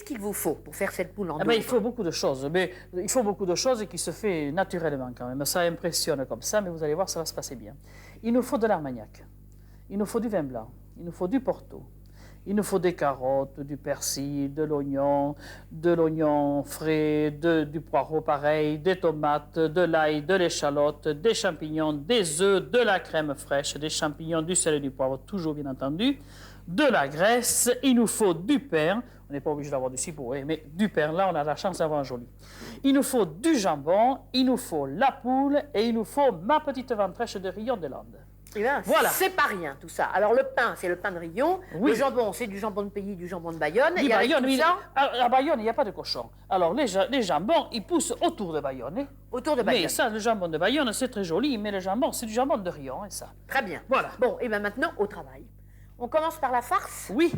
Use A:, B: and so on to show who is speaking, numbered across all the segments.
A: qu'il vous faut pour faire cette poule en
B: Il faut beaucoup de choses, mais il faut beaucoup de choses qui se fait naturellement quand même. Ça impressionne comme ça, mais vous allez voir, ça va se passer bien. Il nous faut de l'armagnac, il nous faut du vin blanc, il nous faut du porto, il nous faut des carottes, du persil, de l'oignon frais, du poireau pareil, des tomates, de l'ail, de l'échalote, des champignons, des œufs, de la crème fraîche, des champignons, du sel et du poivre, toujours bien entendu, de la graisse, il nous faut du pain, on n'est pas obligé d'avoir du ciboulot, mais du pain, là on a la chance d'avoir un joli. Il nous faut du jambon, il nous faut la poule et il nous faut ma petite ventrèche de Rion des Landes.
A: Eh bien, voilà. C'est pas rien tout ça. Alors le pain, c'est le pain de Rion.
B: Oui.
A: Le jambon, c'est du jambon de pays, du jambon de Bayonne.
B: Et Bayonne,
A: ça...
B: à Bayonne, il n'y a pas de cochon. Alors les jambons, ils poussent autour de Bayonne. Hein.
A: Autour de Bayonne.
B: Mais ça, le jambon de Bayonne, c'est très joli, mais le jambon, c'est du jambon de Rion, et ça.
A: Très bien.
B: Voilà.
A: Bon, et bien maintenant, au travail. On commence par la farce.
B: Oui.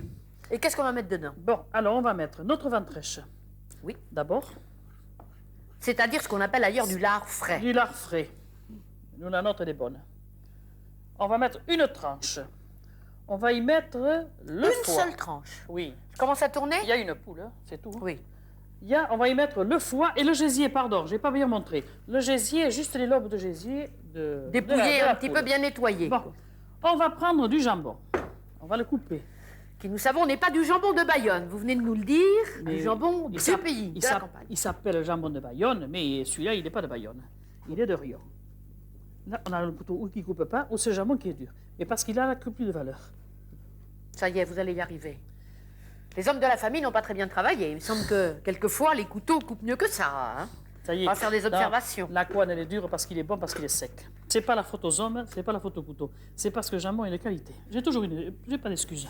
A: Et qu'est-ce qu'on va mettre dedans?
B: Bon, alors on va mettre notre ventrèche.
A: Oui.
B: D'abord.
A: C'est-à-dire ce qu'on appelle ailleurs du lard frais.
B: Du lard frais. Nous, la nôtre, elle est bonne. On va mettre une tranche. On va y mettre le foie.
A: Une seule tranche.
B: Oui.
A: Je commence à tourner?
B: Il y a une poule, hein, c'est tout.
A: Oui.
B: On va y mettre le foie et le gésier, pardon, je n'ai pas bien montré. Le gésier, juste les lobes de gésier.
A: Dépouillé, un petit peu bien nettoyé.
B: Bon, on va prendre du jambon. On va le couper.
A: Qui, nous savons, n'est pas du jambon de Bayonne. Vous venez de nous le dire, du jambon du pays, de la campagne.
B: Il s'appelle jambon de Bayonne, mais celui-là, il n'est pas de Bayonne. Il est de Rion. Là, on a le couteau qui ne coupe pas, ou ce jambon qui est dur. Mais parce qu'il a la plus de valeur.
A: Ça y est, vous allez y arriver. Les hommes de la famille n'ont pas très bien travaillé. Il me semble que, quelquefois, les couteaux coupent mieux que ça. Hein.
B: Ça y est.
A: On va faire des observations.
B: Non, la couenne, elle est dure parce qu'il est bon, parce qu'il est sec. C'est pas la faute aux hommes, c'est pas la faute au couteau. C'est parce que le jambon est de qualité. J'ai pas d'excuses.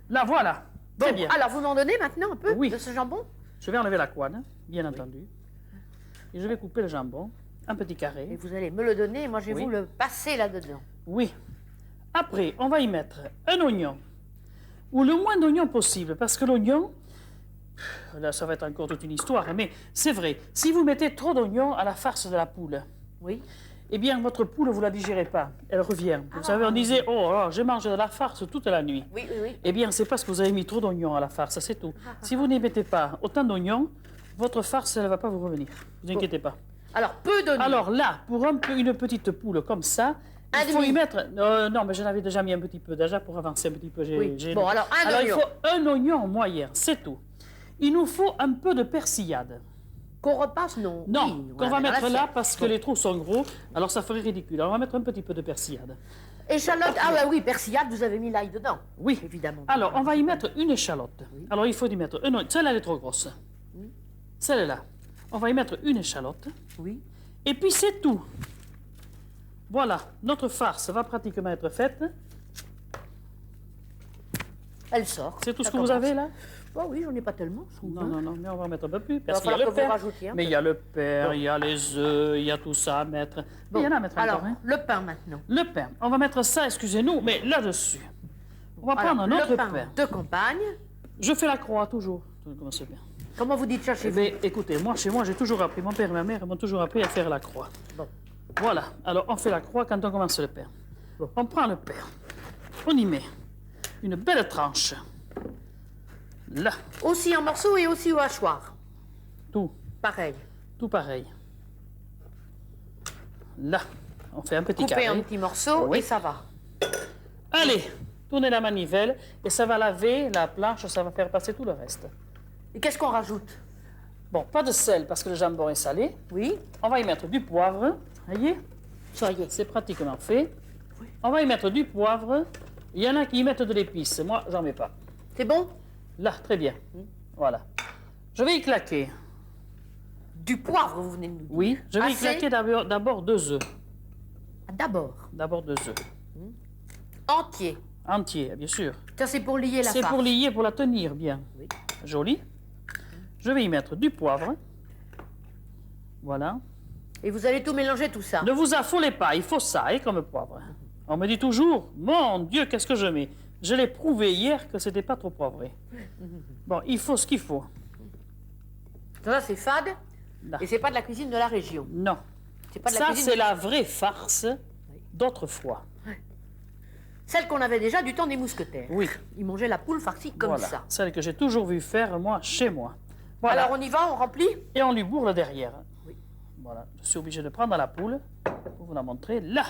B: Là, voilà.
A: Bon,
B: Très bien.
A: alors, vous m'en donnez maintenant un peu de ce jambon?
B: Je vais enlever la couenne, bien entendu. Et je vais couper le jambon, un petit carré.
A: Et vous allez me le donner, et moi je vais vous le passer là-dedans.
B: Oui. Après, on va y mettre un oignon, ou le moins d'oignons possible, parce que l'oignon, là ça va être encore toute une histoire, mais c'est vrai, si vous mettez trop d'oignons à la farce de la poule,
A: oui,
B: eh bien votre poule, vous ne la digérez pas, elle revient. Vous savez, on disait, oh, alors, je mange de la farce toute la nuit.
A: Oui, oui, oui.
B: Eh bien, c'est parce que vous avez mis trop d'oignons à la farce, c'est tout. Si vous n'y mettez pas autant d'oignons, votre farce, elle ne va pas vous revenir. Ne vous inquiétez pas.
A: Alors, peu d'oignons.
B: Alors là, pour une petite poule comme ça, il faut y mettre... non, mais j'en avais déjà mis un petit peu, déjà pour avancer un petit peu.
A: Bon, alors un oignon.
B: Il faut un oignon moyen, c'est tout. Il nous faut un peu de persillade.
A: Qu'on repasse, non?
B: Non,
A: oui,
B: qu'on va mettre là parce que les trous sont gros, alors ça ferait ridicule. Alors on va mettre un petit peu de persillade.
A: Échalote, ah ouais, oui, persillade, vous avez mis l'ail dedans.
B: Oui.
A: Évidemment.
B: Alors, on va y mettre une échalote. Oui. Alors, il faut y mettre une... Celle-là, elle est trop grosse. Oui. Celle-là. On va y mettre une échalote.
A: Oui.
B: Et puis, c'est tout. Voilà, notre farce va pratiquement être faite.
A: Elle sort.
B: C'est tout ce que vous avez, là?
A: Oh oui, j'en ai pas tellement.
B: Non, mais on va mettre un peu plus.
A: Parce qu'il y a le pain.
B: Mais il y a le pain, il y a les œufs, il y a tout ça à mettre.
A: Bon.
B: Il y en a à mettre
A: alors,
B: encore, hein?
A: Le pain maintenant.
B: Le pain. On va mettre ça, excusez-nous, mais là-dessus. On va prendre notre pain.
A: De campagne.
B: Je fais la croix, toujours.
A: Comment vous dites ça chez vous?
B: Écoutez, chez moi, j'ai toujours appris, mon père et ma mère m'ont toujours appris à faire la croix.
A: Bon.
B: Voilà. Alors, on fait la croix quand on commence le pain. Bon. On prend le pain. On y met une belle tranche. Là.
A: Aussi en morceaux et aussi au hachoir.
B: Tout.
A: Pareil.
B: Tout pareil. Là. On fait un petit carré.
A: Couper en petits morceaux et ça va.
B: Allez, tournez la manivelle et ça va laver la planche, ça va faire passer tout le reste.
A: Et qu'est-ce qu'on rajoute?
B: Bon, pas de sel parce que le jambon est salé.
A: Oui.
B: On va y mettre du poivre. Voyez?
A: Ça y est.
B: C'est pratiquement fait. Oui. On va y mettre du poivre. Il y en a qui y mettent de l'épice. Moi, j'en mets pas.
A: C'est bon?
B: Là, très bien. Voilà. Je vais y claquer.
A: Du poivre, vous venez de nous dire?
B: Oui, je vais y claquer d'abord 2 œufs.
A: D'abord?
B: D'abord 2 œufs.
A: Entier?
B: Entier, bien sûr.
A: Ça, c'est pour lier la farce?
B: C'est pour lier, pour la tenir bien. Oui. Joli. Je vais y mettre du poivre. Voilà.
A: Et vous allez tout mélanger, tout ça?
B: Ne vous affolez pas, il faut ça, hein, comme poivre. On me dit toujours, mon Dieu, qu'est-ce que je mets? Je l'ai prouvé hier que c'était pas trop poivré. Bon, il faut ce qu'il faut.
A: Ça, c'est fade.
B: Là.
A: Et c'est pas de la cuisine de la région.
B: Non.
A: Pas de
B: ça, c'est la vraie farce d'autrefois.
A: Celle qu'on avait déjà du temps des mousquetaires.
B: Oui.
A: Ils mangeaient la poule farcie comme ça.
B: Celle que j'ai toujours vu faire, moi, chez moi. Voilà.
A: Alors on y va, on remplit.
B: Et on lui bourre le derrière.
A: Oui.
B: Voilà, je suis obligé de prendre la poule pour vous la montrer là.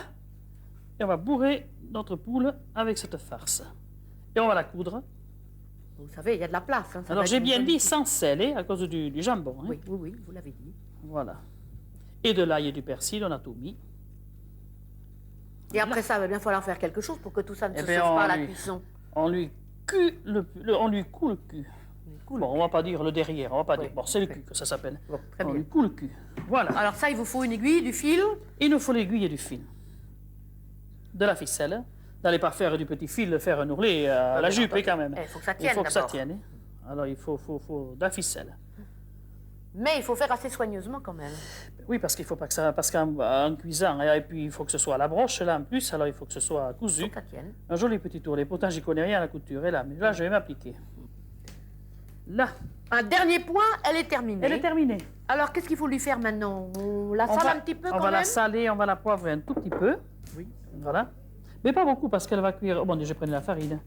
B: Et on va bourrer notre poule avec cette farce. Et on va la coudre.
A: Vous savez, il y a de la place. Hein, ça
B: Alors
A: va
B: j'ai
A: être une
B: bien
A: bonne
B: dit
A: idée.
B: sans sel, à cause du jambon. Hein.
A: Oui, oui, oui, vous l'avez dit.
B: Voilà. Et de l'ail et du persil, on a tout mis.
A: Et après ça, il va bien falloir faire quelque chose pour que tout ça ne
B: Eh
A: se
B: bien,
A: sauve pas à la
B: lui-
A: cuisson.
B: On lui on lui coud le cul.
A: Cool.
B: Bon, on va pas dire le derrière, on va pas
A: Oui.
B: dire. Bon, c'est le
A: Oui.
B: cul que ça s'appelle.
A: Bon, très
B: On
A: bien.
B: lui coud le cul. Voilà.
A: Alors ça, il vous faut une aiguille, du fil.
B: Il nous faut l'aiguille et du fil. De la ficelle. N'allez pas faire du petit fil, faire un ourlet à la
A: bien
B: jupe,
A: entendu.
B: quand même.
A: Il faut que ça
B: Il
A: tienne
B: faut que ça
A: d'abord.
B: tienne. Alors, il faut de la ficelle.
A: Mais il faut faire assez soigneusement quand même.
B: Oui, parce qu'il faut pas que ça... Parce qu'en cuisant, et puis il faut que ce soit à la broche, là, en plus, alors il faut que ce soit
A: Il
B: cousu.
A: faut que ça tienne.
B: Un joli petit ourlet. Pourtant, j'y connais rien à la couture, et là, mais là, je vais m'appliquer. Là,
A: Un dernier point, elle est terminée.
B: elle est terminée.
A: Alors qu'est-ce qu'il faut lui faire maintenant? On la sale un petit peu
B: on
A: quand
B: va la
A: même.
B: saler, on va la poivrer un tout petit peu.
A: Oui.
B: Voilà. Mais pas beaucoup, parce qu'elle va cuire... Oh, bon, déjà, prenez la farine.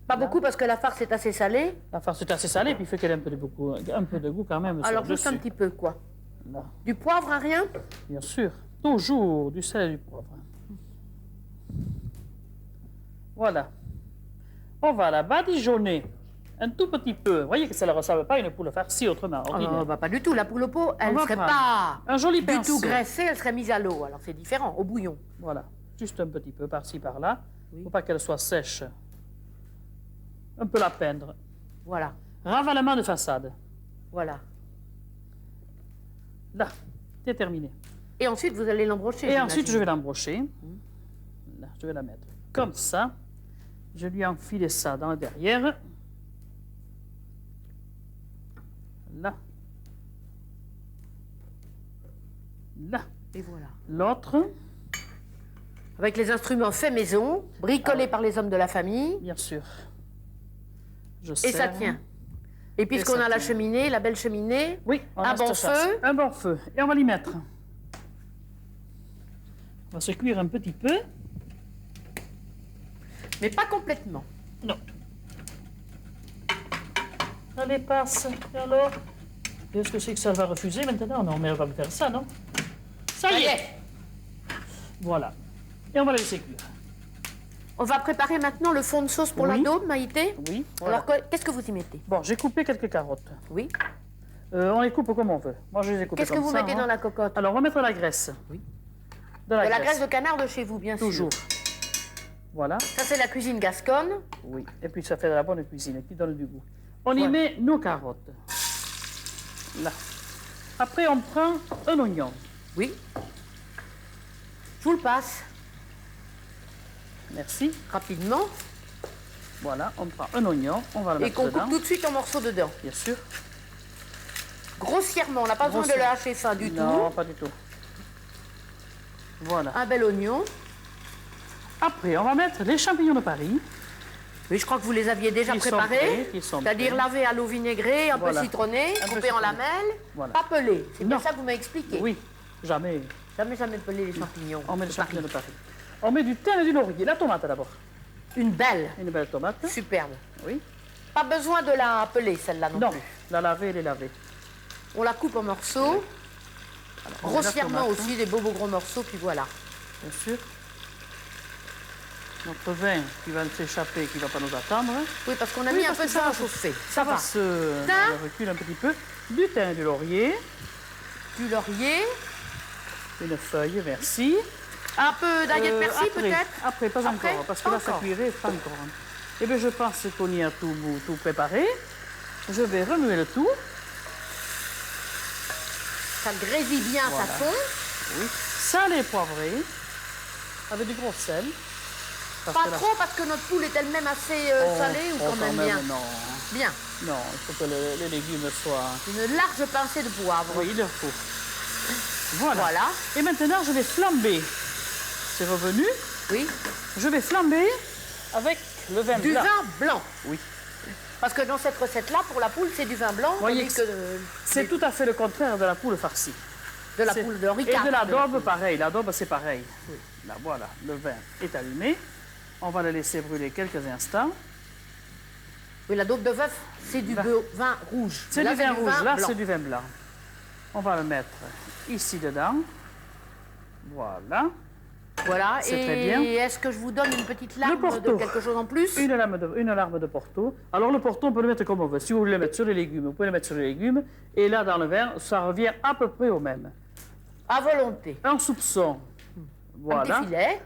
A: Pas beaucoup parce que la farce est assez salée.
B: La farce est assez salée, puis il faut qu'elle ait un peu de goût quand même.
A: Alors
B: sur
A: juste un
B: dessus.
A: petit peu quoi.
B: Là,
A: Du poivre, hein, rien?
B: bien sûr. Toujours du sel et du poivre. Voilà. On va la badigeonner un tout petit peu. Vous voyez que ça ne ressemble pas à une poule farcie autrement. ordinaire.
A: Bah, pas du tout. La poule au pot, elle
B: va
A: ne serait
B: prendre
A: pas
B: un joli
A: du
B: pinceau.
A: tout graissée, elle serait mise à l'eau. Alors c'est différent, au bouillon.
B: Voilà. Juste un petit peu par-ci, par-là. Il
A: Oui.
B: ne faut pas qu'elle soit sèche. Un peu la peindre.
A: Voilà,
B: Ravalement de façade.
A: voilà.
B: Là, c'est terminé.
A: Et ensuite, vous allez l'embrocher.
B: Et ensuite,
A: j'imagine.
B: je vais l'embrocher. Là, je vais la mettre comme ça. Je lui enfile ça dans le derrière. Là. Là.
A: Et voilà.
B: L'autre,
A: Avec les instruments faits maison, bricolés
B: Ah oui.
A: par les hommes de la famille.
B: bien sûr. Je
A: Et ça
B: serre.
A: tient. Et puisqu'on
B: ça
A: a la
B: tient.
A: cheminée, la belle cheminée,
B: Oui, on
A: Un
B: a cette
A: bon
B: chasse.
A: feu.
B: Un bon feu. Et on va l'y mettre. On va se cuire un petit peu.
A: mais pas complètement.
B: Non. Allez, passe. Et alors? Est-ce que c'est que ça va refuser maintenant? Non, mais on va me faire ça, non? Ça y est. Voilà. Et on va la laisser cuire.
A: On va préparer maintenant le fond de sauce pour
B: Oui.
A: la daube, Maïté.
B: Oui. Voilà.
A: Alors, qu'est-ce que vous y mettez?
B: Bon, j'ai coupé quelques carottes.
A: Oui.
B: On les coupe comme on veut. Moi, je les ai coupées
A: Qu'est-ce que
B: comme
A: vous
B: ça,
A: mettez
B: hein.
A: dans la cocotte?
B: Alors, on va mettre la graisse.
A: Oui.
B: De la
A: De la
B: graisse.
A: graisse de canard de chez vous, bien
B: Toujours.
A: sûr.
B: Voilà.
A: Ça, c'est la cuisine gasconne.
B: Oui. Et puis, ça fait de la bonne cuisine qui donne du goût. On y
A: Voilà.
B: met nos carottes. Là. Après, on prend un oignon.
A: Oui. Je vous le passe
B: Merci.
A: rapidement
B: Voilà, on prend un oignon, on va le
A: et
B: mettre
A: qu'on
B: dedans,
A: coupe tout de suite en morceaux dedans.
B: bien sûr.
A: Grossièrement, on n'a pas besoin de le
B: Grossièrement.
A: hacher fin du
B: Non,
A: tout.
B: pas du tout. Voilà.
A: Un bel oignon.
B: Après, on va mettre les champignons de Paris.
A: Oui, je crois que vous les aviez déjà
B: Qui sont
A: préparés.
B: prêts, qui sont
A: C'est-à-dire
B: prêts.
A: lavés à l'eau vinaigrée, un
B: Voilà.
A: peu citronnés,
B: Un peu
A: coupés en
B: citronné.
A: lamelles,
B: Voilà.
A: pas pelés. C'est bien
B: Non.
A: ça que vous m'avez expliqué.
B: Oui, jamais.
A: Jamais pelé les champignons.
B: On met les
A: de
B: champignons
A: Paris.
B: de Paris. On met du thym et du laurier. La tomate d'abord.
A: Une belle,
B: Une belle tomate.
A: superbe.
B: Oui.
A: Pas besoin de la peler, celle-là non,
B: Non,
A: plus.
B: la laver, les laver.
A: On la coupe en morceaux,
B: On met la
A: grossièrement
B: tomate,
A: aussi, des beaux gros morceaux, puis voilà.
B: Bien sûr. Notre vin qui va s'échapper, qui ne va pas nous attendre.
A: Oui, parce qu'on a
B: Oui,
A: mis un
B: parce
A: peu
B: que
A: de
B: ça
A: vin à
B: va se-
A: chauffer.
B: Ça va se...
A: Thym.
B: On recule un petit peu. Du thym et du laurier.
A: Du laurier,
B: Une feuille, merci.
A: un peu d'ail de persil
B: Après,
A: peut-être.
B: Après, pas
A: Après
B: encore, parce que
A: Pas
B: là, ça
A: encore.
B: cuirait, pas encore. Eh bien, je pense qu'on y a tout préparé. Je vais remuer le tout.
A: Ça grésille bien,
B: Voilà.
A: ça fond.
B: Oui. Salé, poivré, avec du gros sel. Parce
A: Pas
B: que là-
A: trop, parce que notre poule est elle-même assez
B: Oh,
A: salée, ou
B: oh,
A: quand même bien.
B: Non,
A: Bien.
B: non, il faut que les légumes soient...
A: Une large pincée de poivre.
B: Oui, il leur faut. Voilà.
A: Voilà.
B: Et maintenant, je vais flamber. C'est revenu.
A: Oui.
B: Je vais flamber avec le vin
A: Du
B: blanc.
A: vin blanc.
B: Oui.
A: Parce que dans cette recette-là, pour la poule, c'est du vin blanc,
B: Voyez
A: tandis
B: que
A: que
B: C'est tout à fait le contraire de la poule farcie.
A: de la
B: C'est-
A: poule de Henri
B: Et
A: IV.
B: de la
A: de
B: daube,
A: poule.
B: pareil. La daube, c'est pareil. Là, voilà, le vin est allumé. On va le laisser brûler quelques instants.
A: Oui, la daube de veuf, c'est du vin rouge.
B: C'est
A: Là,
B: du vin rouge, là
A: blanc.
B: c'est du vin blanc. On va le mettre ici dedans. Voilà.
A: Voilà,
B: C'est très
A: et
B: bien.
A: est-ce que je vous donne une petite larme
B: Porto.
A: de quelque chose en plus?
B: Une larme de Porto. Alors le Porto, on peut le mettre comme on veut. Si vous voulez le mettre sur les légumes, vous pouvez le mettre sur les légumes. Et là, dans le vin, ça revient à peu près au même.
A: À volonté.
B: Un soupçon.
A: Un
B: Voilà.
A: petit filet.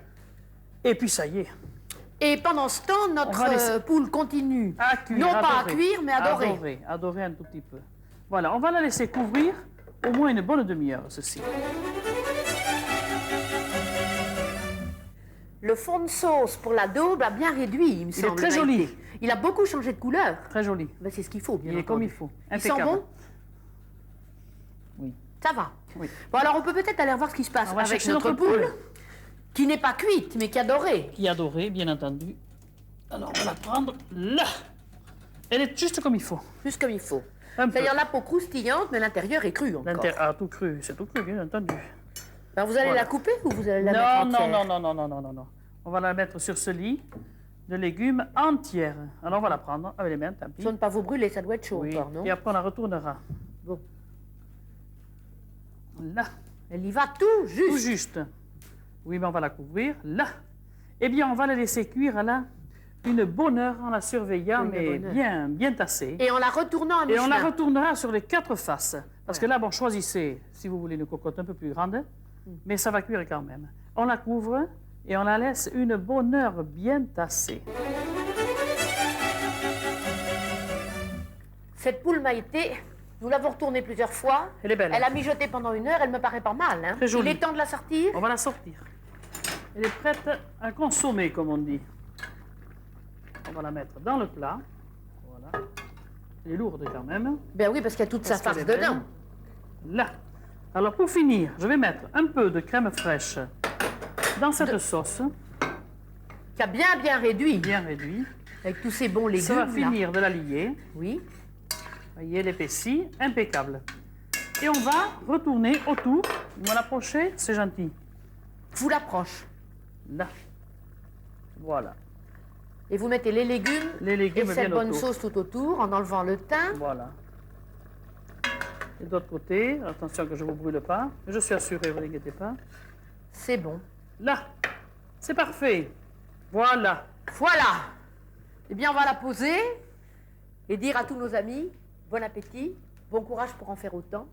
B: Et puis ça y est.
A: Et pendant ce temps,
B: On va
A: notre
B: laisser-
A: poule continue.
B: À cuire,
A: Non pas à
B: adorer.
A: cuire, mais à dorer.
B: Adorer un tout petit peu. Voilà, on va la laisser couvrir au moins une bonne demi-heure, ceci.
A: Le fond de sauce pour la daube a bien réduit, il me semble.
B: très joli.
A: Maïté. Il a beaucoup changé de couleur.
B: Très joli.
A: Ben, c'est ce qu'il faut, bien
B: Il est
A: entendu.
B: comme il faut.
A: Il sent
B: Impeccable.
A: bon?
B: Oui.
A: Ça va.
B: Oui.
A: Bon, alors on peut peut-être aller voir ce qui se passe
B: On va
A: avec
B: chercher
A: notre
B: notre
A: poule,
B: poule.
A: qui n'est pas cuite, mais qui a doré.
B: Qui a doré, bien entendu. Alors, on va la prendre là. Elle est juste comme il faut.
A: Juste comme il faut.
B: Un peu.
A: C'est-à-dire la peau croustillante, mais l'intérieur est cru encore.
B: Ah, tout cru, c'est tout cru, bien entendu.
A: Alors vous allez
B: Voilà.
A: la couper ou vous allez la mettre
B: Non,
A: entière?
B: non. On va la mettre sur ce lit de légumes entière. Alors, on va la prendre avec les mains, tant pis.
A: Pour ne pas vous brûler, ça doit être chaud
B: Oui.
A: encore, non?
B: Et après, on la retournera.
A: Bon.
B: Là,
A: Elle y va tout juste.
B: tout juste. Oui, mais on va la couvrir là. Eh bien, on va la laisser cuire là une bonne heure en la surveillant,
A: Une
B: mais
A: bonne heure.
B: bien tassée.
A: Et en la retournant à
B: Et on la
A: mi-chemin.
B: retournera sur les 4 faces. Parce que
A: Voilà.
B: là, bon, choisissez, si vous voulez une cocotte un peu plus grande,
A: Mm.
B: mais ça va cuire quand même. On la couvre et on la laisse une bonne heure bien tassée.
A: Cette poule Maïté, nous l'avons retournée plusieurs fois.
B: Elle est belle.
A: Elle a mijoté pendant une heure, elle me paraît pas mal. Hein?
B: Très jolie.
A: Il est temps de la sortir.
B: On va la sortir. Elle est prête à consommer, comme on dit. On va la mettre dans le plat. Voilà. Elle est lourde quand même.
A: Ben oui, parce qu'il y a toute sa
B: Parce
A: farce
B: qu'elle est
A: dedans.
B: belle. Là. Alors pour finir, je vais mettre un peu de crème fraîche dans cette sauce,
A: Qui a bien réduit.
B: bien réduite.
A: Avec tous ces bons légumes.
B: Ça va
A: là.
B: finir de la lier.
A: Oui.
B: Voyez, elle épaissit, impeccable. Et on va retourner autour. Vous me l'approchez, c'est gentil.
A: Vous l'approche.
B: Là. Voilà.
A: Et vous mettez les légumes
B: Les légumes
A: et cette
B: bien
A: bonne
B: autour.
A: sauce tout autour en enlevant le thym.
B: Voilà. Et d'autre côté, attention que je ne vous brûle pas. Je suis assuré, vous n'inquiétez pas.
A: C'est bon.
B: Là. C'est parfait. Voilà.
A: Voilà. Eh bien, on va la poser et dire à tous nos amis, bon appétit, bon courage pour en faire autant.